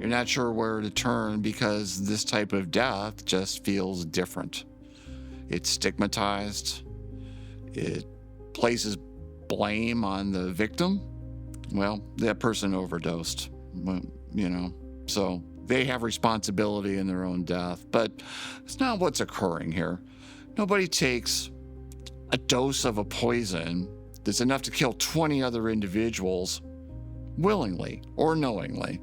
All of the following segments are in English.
You're not sure where to turn because this type of death just feels different. It's stigmatized. It places blame on the victim. Well, that person overdosed, so they have responsibility in their own death, but it's not what's occurring here. Nobody takes a dose of a poison that's enough to kill 20 other individuals willingly or knowingly.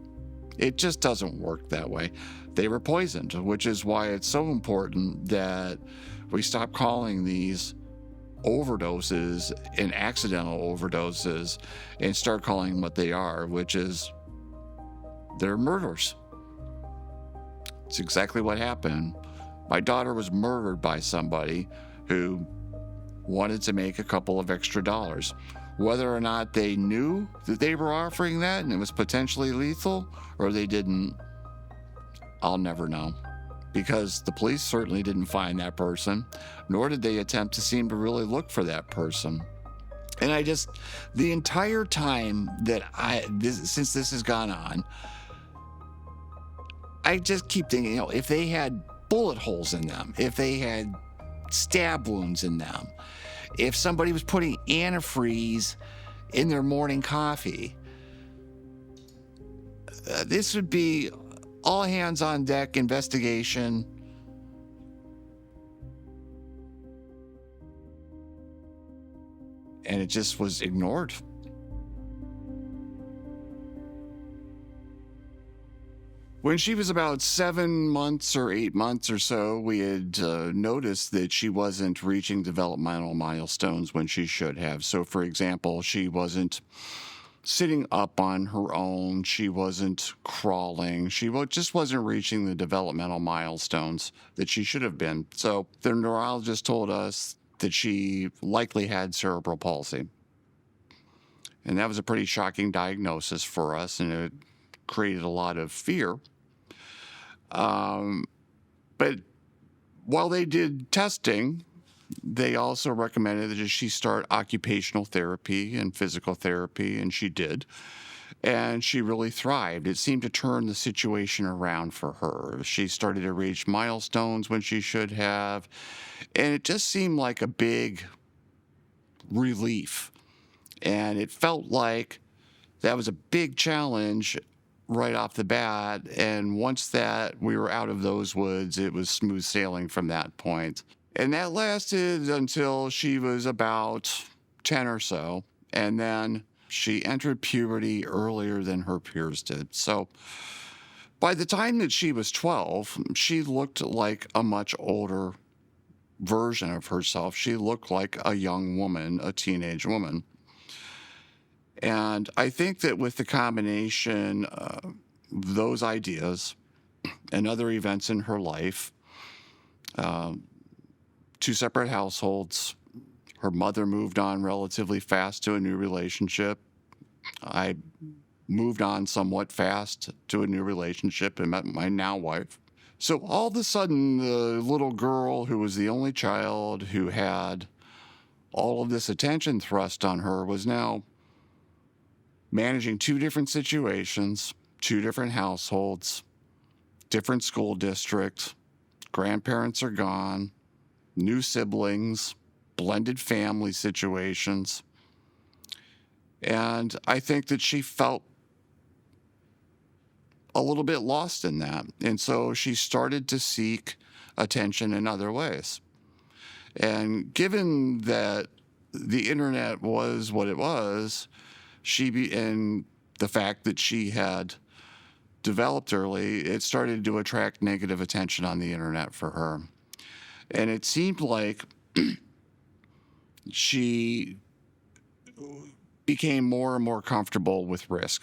It just doesn't work that way. They were poisoned, which is why it's so important that we stop calling these overdoses and accidental overdoses and start calling them what they are, which is they're murders. It's exactly what happened. My daughter was murdered by somebody who wanted to make a couple of extra dollars. Whether or not they knew that they were offering that and it was potentially lethal, or they didn't, I'll never know. Because the police certainly didn't find that person, nor did they attempt to seem to really look for that person. And the entire time that since this has gone on, I just keep thinking, if they had bullet holes in them, if they had stab wounds in them, if somebody was putting antifreeze in their morning coffee, this would be all hands on deck investigation. And it just was ignored. When she was about 7 months or 8 months or so, we had noticed that she wasn't reaching developmental milestones when she should have. So, for example, she wasn't sitting up on her own. She wasn't crawling. She just wasn't reaching the developmental milestones that she should have been. So the neurologist told us that she likely had cerebral palsy. And that was a pretty shocking diagnosis for us, and it created a lot of fear. But while they did testing, they also recommended that she start occupational therapy and physical therapy, and she did. And she really thrived. It seemed to turn the situation around for her. She started to reach milestones when she should have, and it just seemed like a big relief. And it felt like that was a big challenge right off the bat, and once that we were out of those woods, it was smooth sailing from that point. And that lasted until she was about 10 or so, and then she entered puberty earlier than her peers did. So by the time that she was 12, she looked like a much older version of herself. She looked like a young woman, a teenage woman. And I think that with the combination of those ideas and other events in her life, 2 separate households, her mother moved on relatively fast to a new relationship. I moved on somewhat fast to a new relationship and met my now wife. So all of a sudden, the little girl who was the only child who had all of this attention thrust on her was now managing 2 different situations, 2 different households, different school districts, grandparents are gone, new siblings, blended family situations. And I think that she felt a little bit lost in that. And so she started to seek attention in other ways. And given that the internet was what it was, and the fact that she had developed early, it started to attract negative attention on the internet for her. And it seemed like she became more and more comfortable with risk.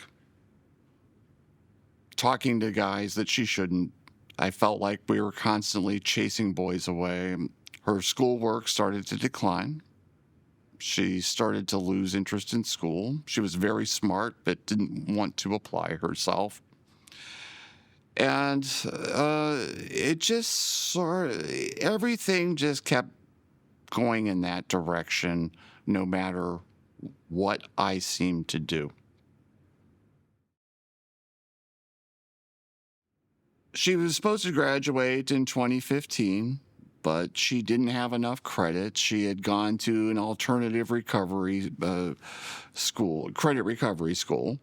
Talking to guys that she shouldn't. I felt like we were constantly chasing boys away. Her schoolwork started to decline. She started to lose interest in school. She was very smart, but didn't want to apply herself. And everything just kept going in that direction, no matter what I seemed to do. She was supposed to graduate in 2015, but she didn't have enough credit. She had gone to an alternative recovery school, credit recovery school,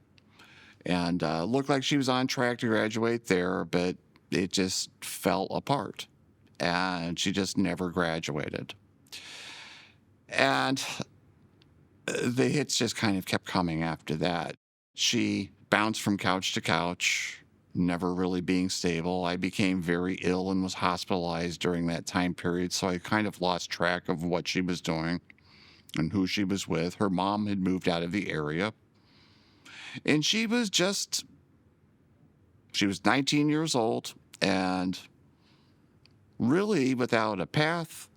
and looked like she was on track to graduate there, but it just fell apart, and she just never graduated. And the hits just kind of kept coming after that. She bounced from couch to couch, never really being stable. I became very ill and was hospitalized during that time period, so I kind of lost track of what she was doing and who she was with. Her mom had moved out of the area, and she was 19 years old and really without a path,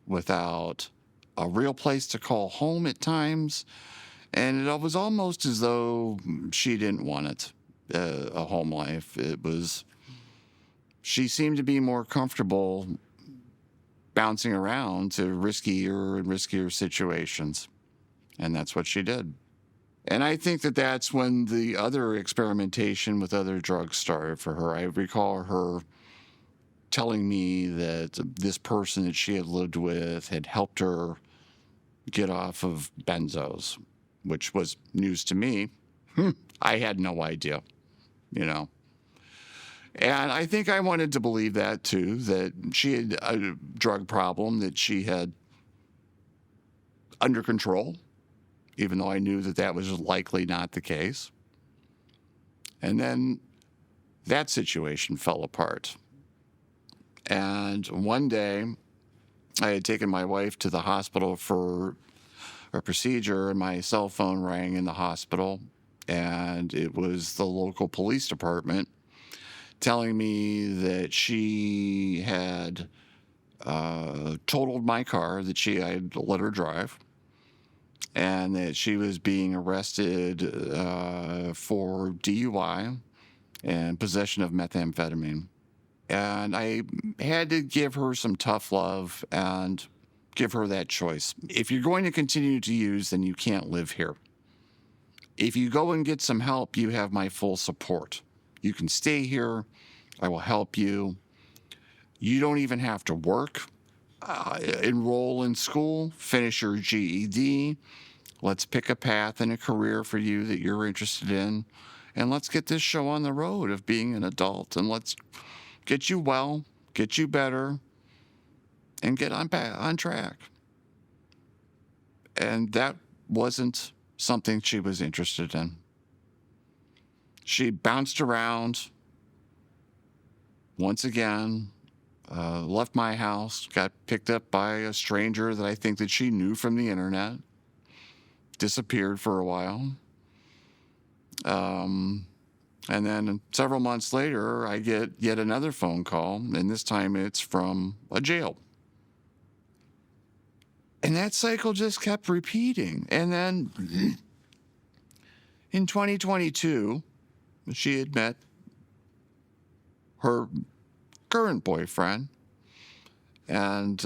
without a real place to call home at times. And it was almost as though she didn't want it, a home life. She seemed to be more comfortable bouncing around to riskier and riskier situations. And that's what she did. And I think that that's when the other experimentation with other drugs started for her. I recall her telling me that this person that she had lived with had helped her get off of benzos, which was news to me. I had no idea, you know. And I think I wanted to believe that too, that she had a drug problem that she had under control, even though I knew that that was likely not the case. And then that situation fell apart. And one day, I had taken my wife to the hospital for a procedure, and my cell phone rang in the hospital, and it was the local police department telling me that she had totaled my car, that I had let her drive, and that she was being arrested for DUI and possession of methamphetamine. And I had to give her some tough love and give her that choice. If you're going to continue to use, then you can't live here. If you go and get some help, you have my full support. You can stay here. I will help you. You don't even have to work. Enroll in school, finish your GED. Let's pick a path and a career for you that you're interested in. And let's get this show on the road of being an adult. And let's get you well, get you better, and get on track. And that wasn't something she was interested in. She bounced around once again, left my house, got picked up by a stranger that I think that she knew from the internet, disappeared for a while. And then several months later, I get yet another phone call, and this time it's from a jail. And that cycle just kept repeating. And then in 2022, she had met her current boyfriend and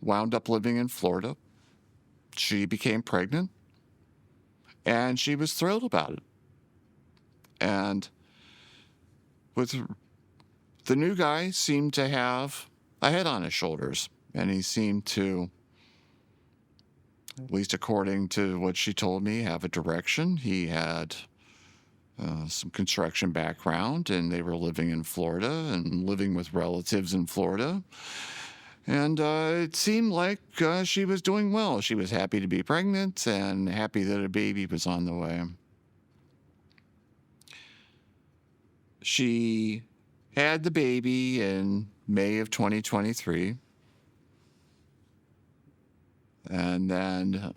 wound up living in Florida. She became pregnant, and she was thrilled about it. And with the new guy seemed to have a head on his shoulders, and he seemed to, at least according to what she told me, have a direction. He had some construction background, and they were living in Florida and living with relatives in Florida. And it seemed like she was doing well. She was happy to be pregnant and happy that a baby was on the way. She had the baby in May of 2023. And then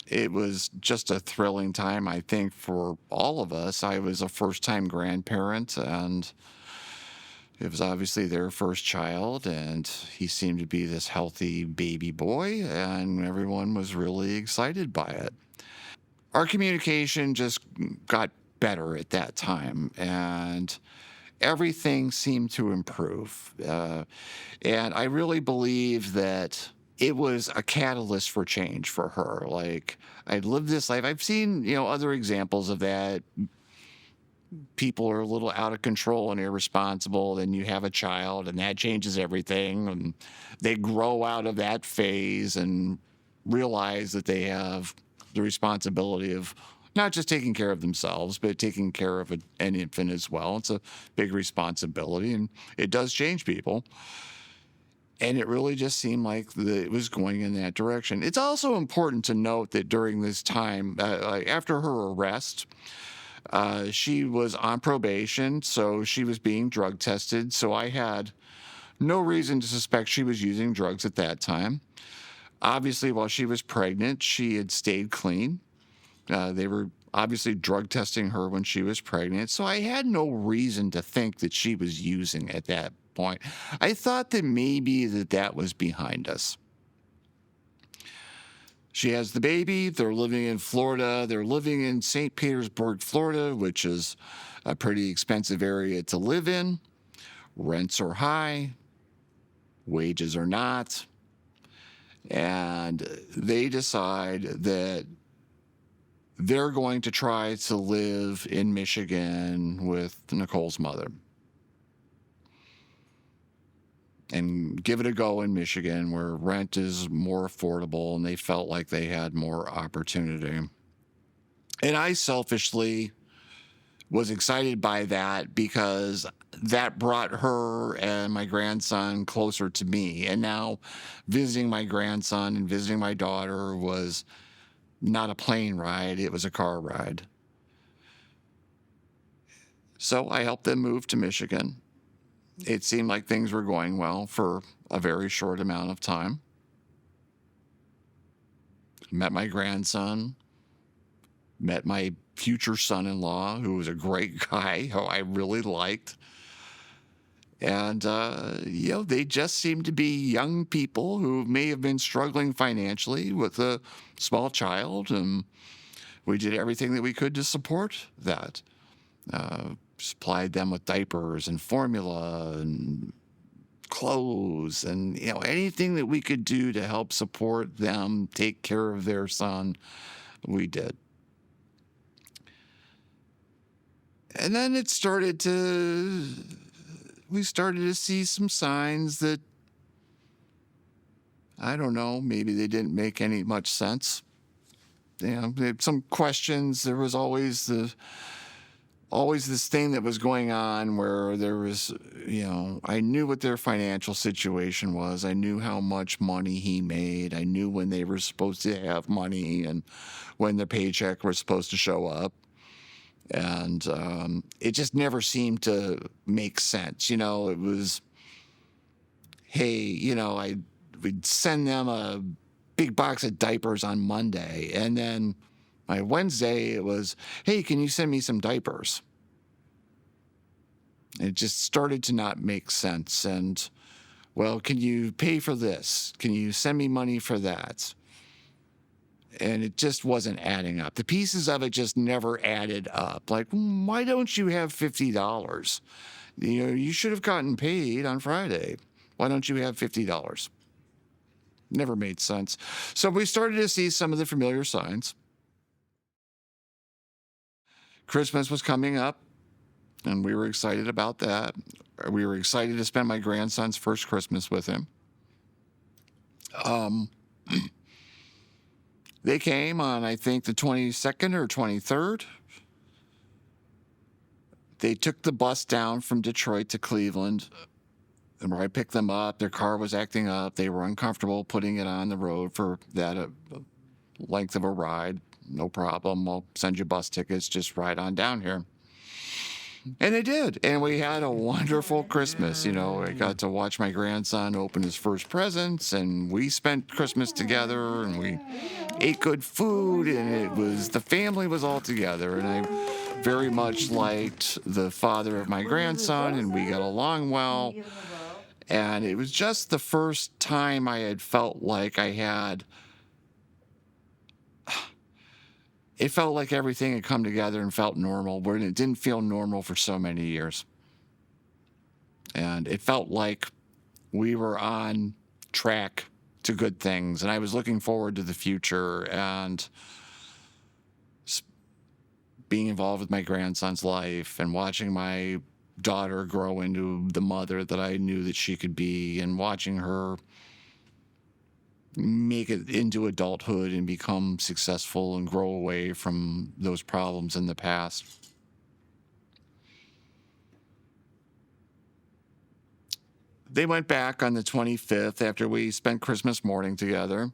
it was just a thrilling time, I think, for all of us. I was a first-time grandparent, and it was obviously their first child, and he seemed to be this healthy baby boy, and everyone was really excited by it. Our communication just got better at that time, and everything seemed to improve. And I really believe that it was a catalyst for change for her. Like, I lived this life. I've seen, other examples of that people are a little out of control and irresponsible, then you have a child and that changes everything. And they grow out of that phase and realize that they have the responsibility of not just taking care of themselves, but taking care of an infant as well. It's a big responsibility, and it does change people. And it really just seemed like it was going in that direction. It's also important to note that during this time, after her arrest, she was on probation, so she was being drug tested. So I had no reason to suspect she was using drugs at that time. Obviously, while she was pregnant, she had stayed clean. They were obviously drug testing her when she was pregnant, so I had no reason to think that she was using at that point. I thought that maybe that was behind us. She has the baby. They're living in Florida. They're living in St. Petersburg, Florida, which is a pretty expensive area to live in. Rents are high. Wages are not. And they decide that they're going to try to live in Michigan with Nichole's mother and give it a go in Michigan, where rent is more affordable and they felt like they had more opportunity. And I selfishly was excited by that because that brought her and my grandson closer to me. And now visiting my grandson and visiting my daughter was not a plane ride, it was a car ride. So I helped them move to Michigan. It seemed like things were going well for a very short amount of time. Met my grandson, met my future son-in-law, who was a great guy, who I really liked. And, they just seemed to be young people who may have been struggling financially with a small child, and we did everything that we could to support that. Supplied them with diapers and formula and clothes and, anything that we could do to help support them, take care of their son, we did. And then we started to see some signs that, I don't know, maybe they didn't make much sense. Some questions. There was always this thing that was going on where there was, I knew what their financial situation was. I knew how much money he made. I knew when they were supposed to have money and when the paycheck was supposed to show up. And it just never seemed to make sense. It was, hey, we'd send them a big box of diapers on Monday. And then by Wednesday, it was, hey, can you send me some diapers? It just started to not make sense. And, well, can you pay for this? Can you send me money for that? And it just wasn't adding up. The pieces of it just never added up. Like, why don't you have $50? You should have gotten paid on Friday. Why don't you have $50? Never made sense. So we started to see some of the familiar signs. Christmas was coming up, and we were excited about that. We were excited to spend my grandson's first Christmas with him. They came on, I think, the 22nd or 23rd. They took the bus down from Detroit to Cleveland. And where I picked them up, their car was acting up. They were uncomfortable putting it on the road for that length of a ride. No problem. I'll send you bus tickets. Just ride on down here. And they did. And we had a wonderful Christmas. I got to watch my grandson open his first presents, and we spent Christmas together, and we ate good food, and the family was all together. And I very much liked the father of my grandson, and we got along well. And it was just the first time I had felt like it felt like everything had come together and felt normal, where it didn't feel normal for so many years. And it felt like we were on track to good things, and I was looking forward to the future. And being involved with my grandson's life and watching my daughter grow into the mother that I knew that she could be, and watching her make it into adulthood and become successful and grow away from those problems in the past. They went back on the 25th after we spent Christmas morning together.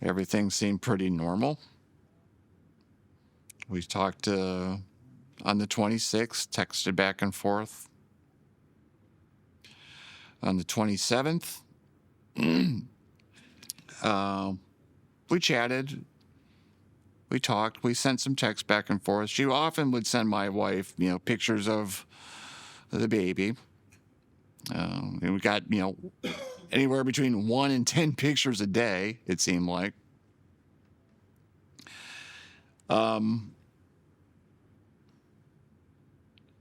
Everything seemed pretty normal. We talked on the 26th, texted back and forth. On the 27th, we chatted. We talked. We sent some texts back and forth. She often would send my wife, pictures of the baby. And we got, anywhere between 1 and 10 pictures a day, it seemed like.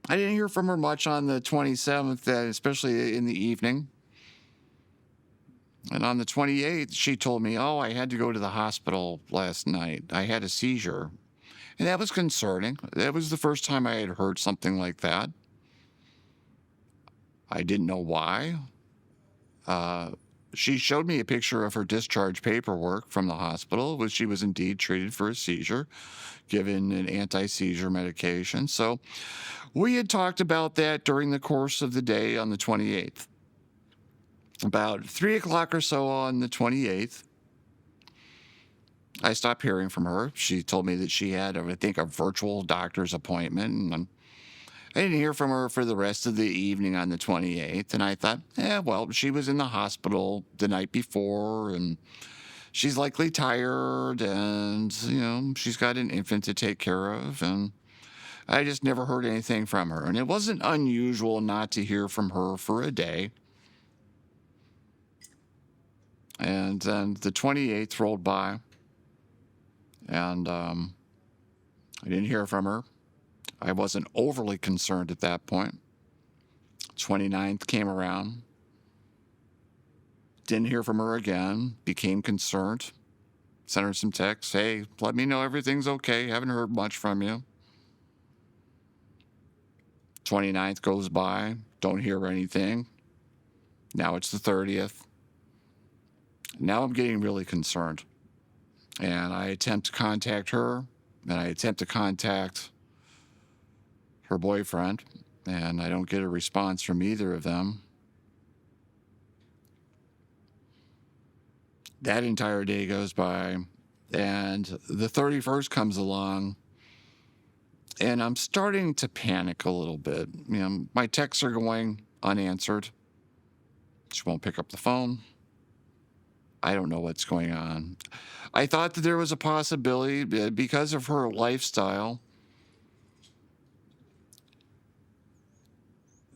I didn't hear from her much on the 27th, especially in the evening. And on the 28th, she told me, I had to go to the hospital last night. I had a seizure. And that was concerning. That was the first time I had heard something like that. I didn't know why. She showed me a picture of her discharge paperwork from the hospital, which she was indeed treated for a seizure, given an anti-seizure medication. So we had talked about that during the course of the day on the 28th. About 3 o'clock or so on the 28th, I stopped hearing from her. She told me that she had, I think, a virtual doctor's appointment, and I didn't hear from her for the rest of the evening on the 28th, and I thought, she was in the hospital the night before, and she's likely tired, and, she's got an infant to take care of, and I just never heard anything from her. And it wasn't unusual not to hear from her for a day. And then the 28th rolled by, and I didn't hear from her. I wasn't overly concerned at that point. 29th came around. Didn't hear from her again. Became concerned. Sent her some texts. Hey, let me know everything's okay. Haven't heard much from you. 29th goes by. Don't hear anything. Now it's the 30th. Now I'm getting really concerned. And I attempt to contact her. And I attempt to contact her boyfriend, and I don't get a response from either of them. That entire day goes by, and the 31st comes along, and I'm starting to panic a little bit. My texts are going unanswered. She won't pick up the phone. I don't know what's going on. I thought that there was a possibility, because of her lifestyle,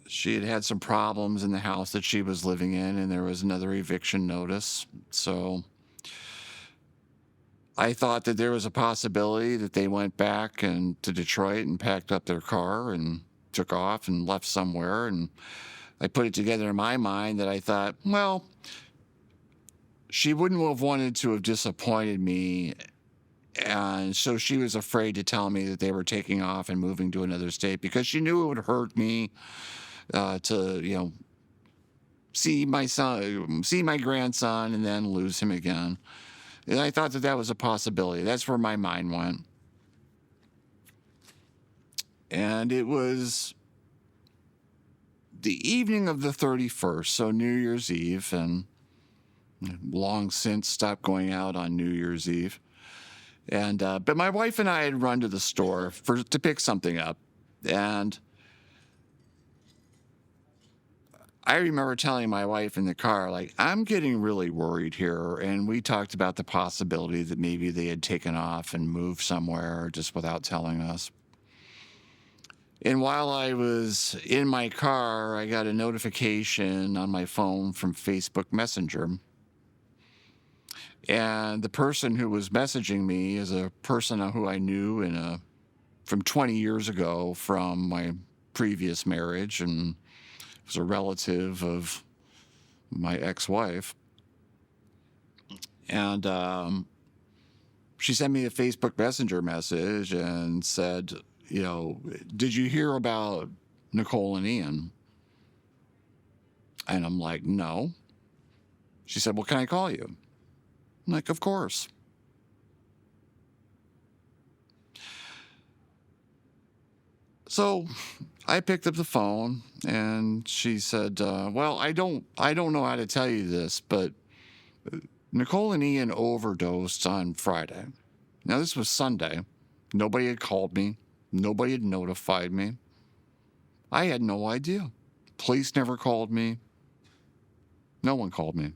she had had some problems in the house that she was living in, and there was another eviction notice. So I thought that there was a possibility that they went back to Detroit and packed up their car and took off and left somewhere. And I put it together in my mind that I thought, she wouldn't have wanted to have disappointed me. And so she was afraid to tell me that they were taking off and moving to another state, because she knew it would hurt me to, see my grandson and then lose him again. And I thought that was a possibility. That's where my mind went. And it was the evening of the 31st, so New Year's Eve, and long since stopped going out on New Year's Eve. And but my wife and I had run to the store to pick something up, and I remember telling my wife in the car, I'm getting really worried here. And we talked about the possibility that maybe they had taken off and moved somewhere just without telling us. And while I was in my car, I got a notification on my phone from Facebook Messenger. And the person who was messaging me is a person who I knew from 20 years ago from my previous marriage, and was a relative of my ex-wife. And she sent me a Facebook Messenger message and said, did you hear about Nichole and Ian? And I'm like, no. She said, well, can I call you? I'm like, of course. So I picked up the phone and she said, well, I don't know how to tell you this, but Nichole and Ian overdosed on Friday. Now, this was Sunday. Nobody had called me. Nobody had notified me. I had no idea. Police never called me. No one called me.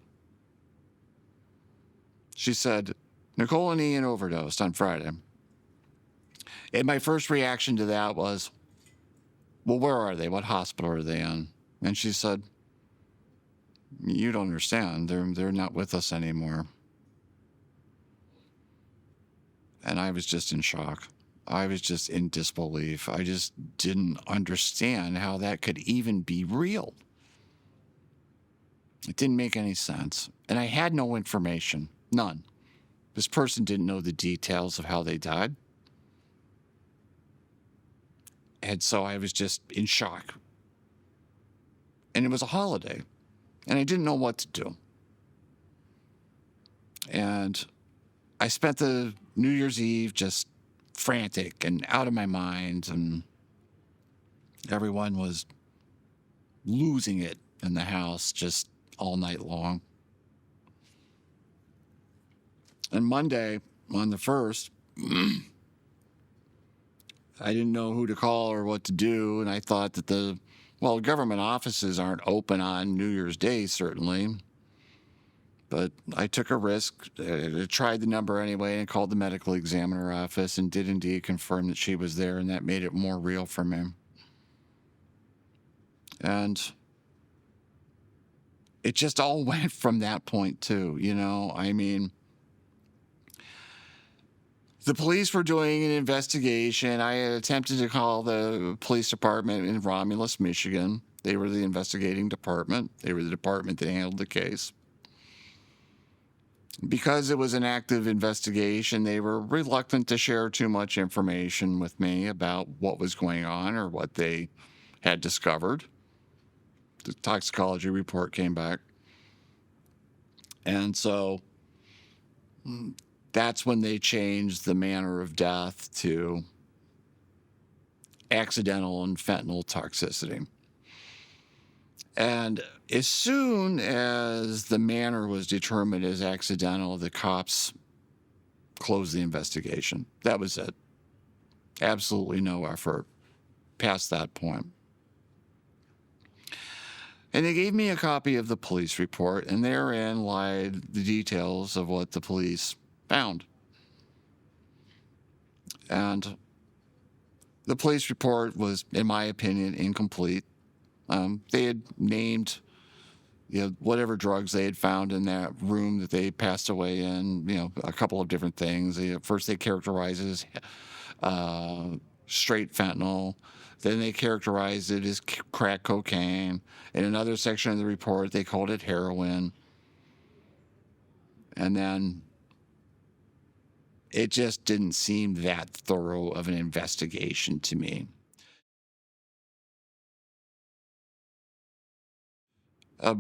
She said, Nichole and Ian overdosed on Friday. And my first reaction to that was, well, where are they? What hospital are they in? And she said, you don't understand. They're not with us anymore. And I was just in shock. I was just in disbelief. I just didn't understand how that could even be real. It didn't make any sense. And I had no information. None. This person didn't know the details of how they died. And so I was just in shock. And it was a holiday. And I didn't know what to do. And I spent the New Year's Eve just frantic and out of my mind. And everyone was losing it in the house just all night long. And Monday, on the 1st, I didn't know who to call or what to do, and I thought that government offices aren't open on New Year's Day, certainly. But I took a risk, tried the number anyway, and called the medical examiner office and did indeed confirm that she was there, and that made it more real for me. And it just all went from that point, too, I mean, the police were doing an investigation. I had attempted to call the police department in Romulus, Michigan. They were the investigating department. They were the department that handled the case. Because it was an active investigation, they were reluctant to share too much information with me about what was going on or what they had discovered. The toxicology report came back. And so that's when they changed the manner of death to accidental and fentanyl toxicity. And as soon as the manner was determined as accidental, the cops closed the investigation. That was it. Absolutely no effort past that point. And they gave me a copy of the police report, and therein lied the details of what the police found. And the police report was, in my opinion, incomplete. They had named, whatever drugs they had found in that room that they passed away in, a couple of different things. First, they characterized it as straight fentanyl. Then they characterized it as crack cocaine. In another section of the report, they called it heroin. And then it just didn't seem that thorough of an investigation to me. A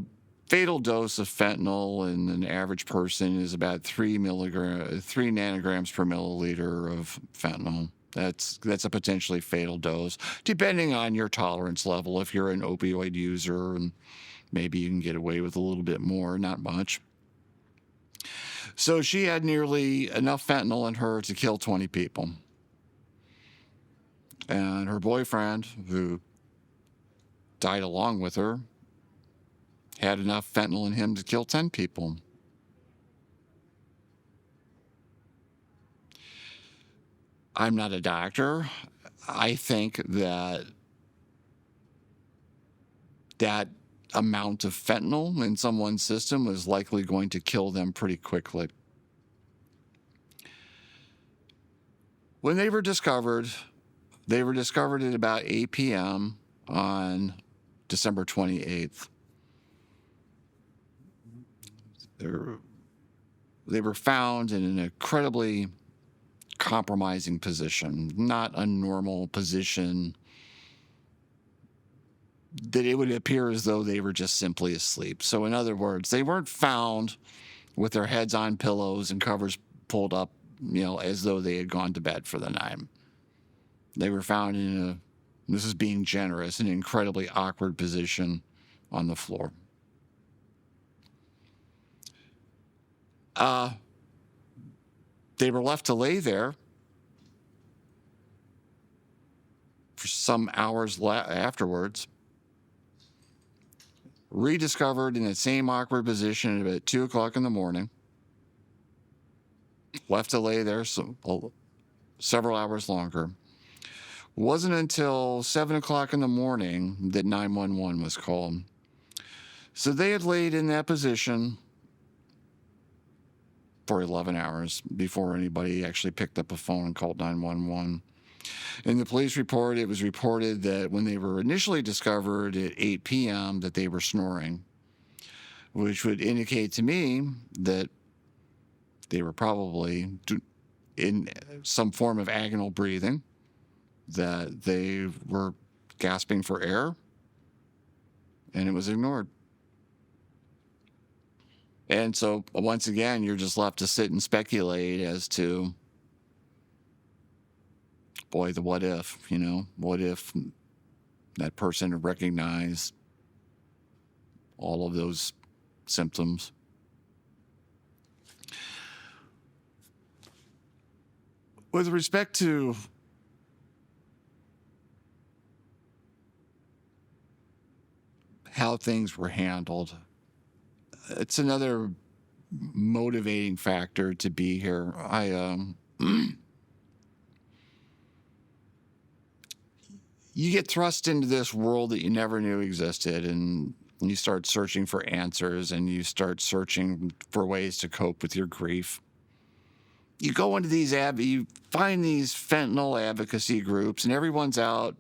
fatal dose of fentanyl in an average person is about 3 nanograms per milliliter of fentanyl. That's a potentially fatal dose, depending on your tolerance level. If you're an opioid user, and maybe you can get away with a little bit more, not much. So she had nearly enough fentanyl in her to kill 20 people. And her boyfriend, who died along with her, had enough fentanyl in him to kill 10 people. I'm not a doctor. I think that amount of fentanyl in someone's system is likely going to kill them pretty quickly. When they were discovered at about 8 p.m. on December 28th. They were found in an incredibly compromising position, not a normal position that it would appear as though they were just simply asleep. So in other words, they weren't found with their heads on pillows and covers pulled up, as though they had gone to bed for the night. They were found in this is being generous, an incredibly awkward position on the floor. They were left to lay there for some hours afterwards, rediscovered in that same awkward position at about 2 o'clock in the morning, left to lay there several hours longer. Wasn't until 7 o'clock in the morning that 911 was called. So they had laid in that position for 11 hours before anybody actually picked up a phone and called 911. In the police report, it was reported that when they were initially discovered at 8 p.m. that they were snoring, which would indicate to me that they were probably in some form of agonal breathing, that they were gasping for air, and it was ignored. And so, once again, you're just left to sit and speculate as to, boy, the what if, what if that person had recognized all of those symptoms. With respect to how things were handled, it's another motivating factor to be here. You get thrust into this world that you never knew existed, and you start searching for answers, and you start searching for ways to cope with your grief. You go into you find these fentanyl advocacy groups, and everyone's out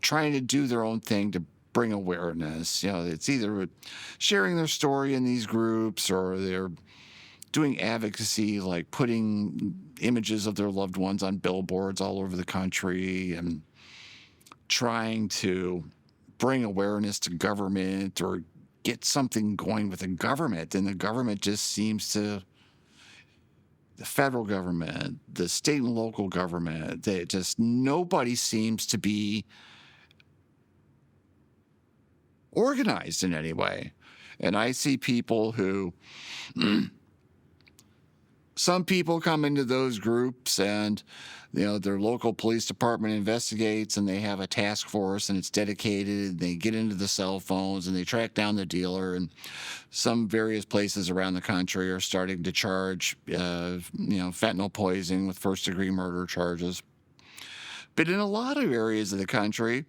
trying to do their own thing to bring awareness. It's either sharing their story in these groups, or they're doing advocacy, like putting images of their loved ones on billboards all over the country and trying to bring awareness to government or get something going with the government. And the government just seems to, the federal government, the state and local government, nobody seems to be organized in any way. And I see people who, some people come into those groups and, their local police department investigates, and they have a task force, and it's dedicated, and they get into the cell phones and they track down the dealer, and some various places around the country are starting to charge, fentanyl poisoning with first-degree murder charges. But in a lot of areas of the country,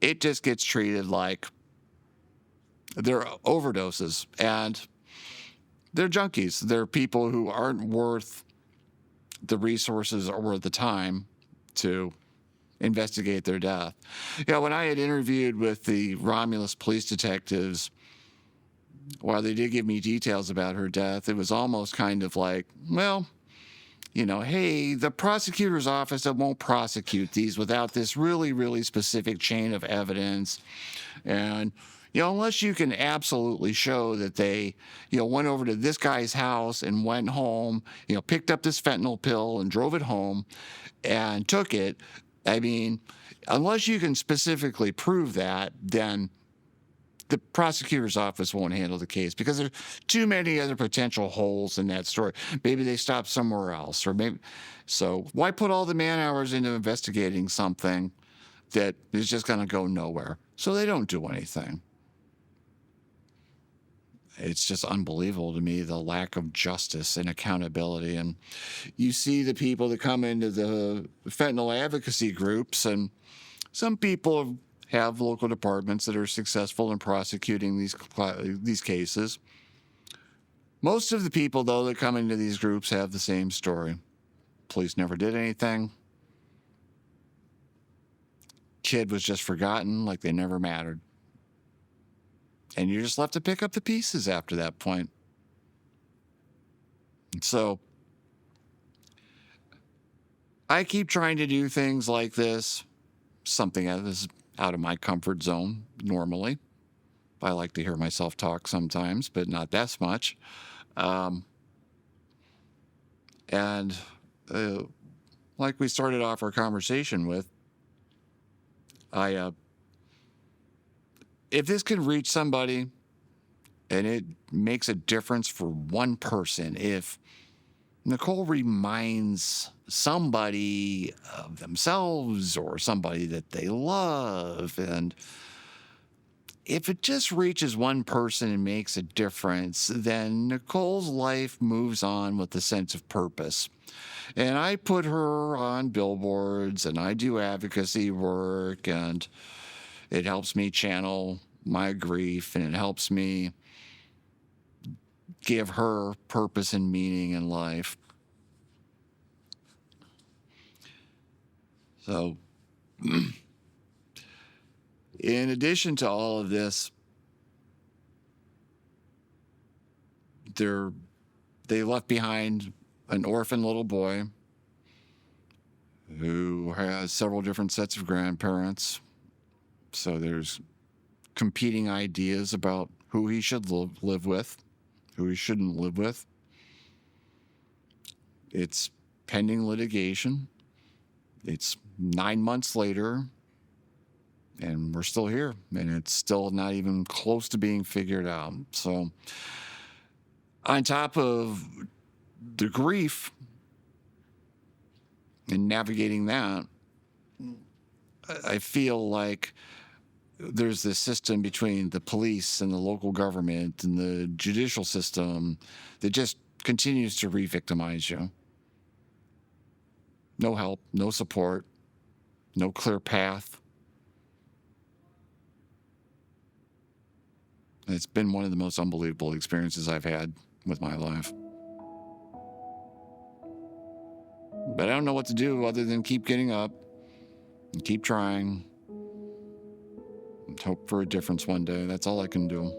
it just gets treated like they're overdoses, and they're junkies. They're people who aren't worth the resources or the time to investigate their death. When I had interviewed with the Romulus police detectives, while they did give me details about her death, it was almost kind of like, well, hey, the prosecutor's office won't prosecute these without this really, really specific chain of evidence. And unless you can absolutely show that they, went over to this guy's house and went home, picked up this fentanyl pill and drove it home and took it. I mean, unless you can specifically prove that, then the prosecutor's office won't handle the case, because there's too many other potential holes in that story. Maybe they stopped somewhere else, so why put all the man hours into investigating something that is just going to go nowhere? So they don't do anything. It's just unbelievable to me, the lack of justice and accountability. And you see the people that come into the fentanyl advocacy groups, and some people have local departments that are successful in prosecuting these cases. Most of the people, though, that come into these groups have the same story. Police never did anything. Kid was just forgotten, like they never mattered. And you're just left to pick up the pieces after that point. So I keep trying to do things like this, something that is out of my comfort zone normally. I like to hear myself talk sometimes, but not that much. Um, and uh, like we started off our conversation with, I if this can reach somebody and it makes a difference for one person, if Nichole reminds somebody of themselves or somebody that they love, and if it just reaches one person and makes a difference, then Nichole's life moves on with a sense of purpose. And I put her on billboards and I do advocacy work, and it helps me channel my grief, and it helps me give her purpose and meaning in life. So, in addition to all of this, they left behind an orphan little boy who has several different sets of grandparents. So there's competing ideas about who he should live with, who he shouldn't live with. It's pending litigation. It's 9 months later, and we're still here, and it's still not even close to being figured out. So on top of the grief and navigating that, I feel like there's this system between the police and the local government and the judicial system that just continues to re-victimize you. No help, no support, no clear path. It's been one of the most unbelievable experiences I've had with my life. But I don't know what to do other than keep getting up and keep trying and hope for a difference one day. That's all I can do.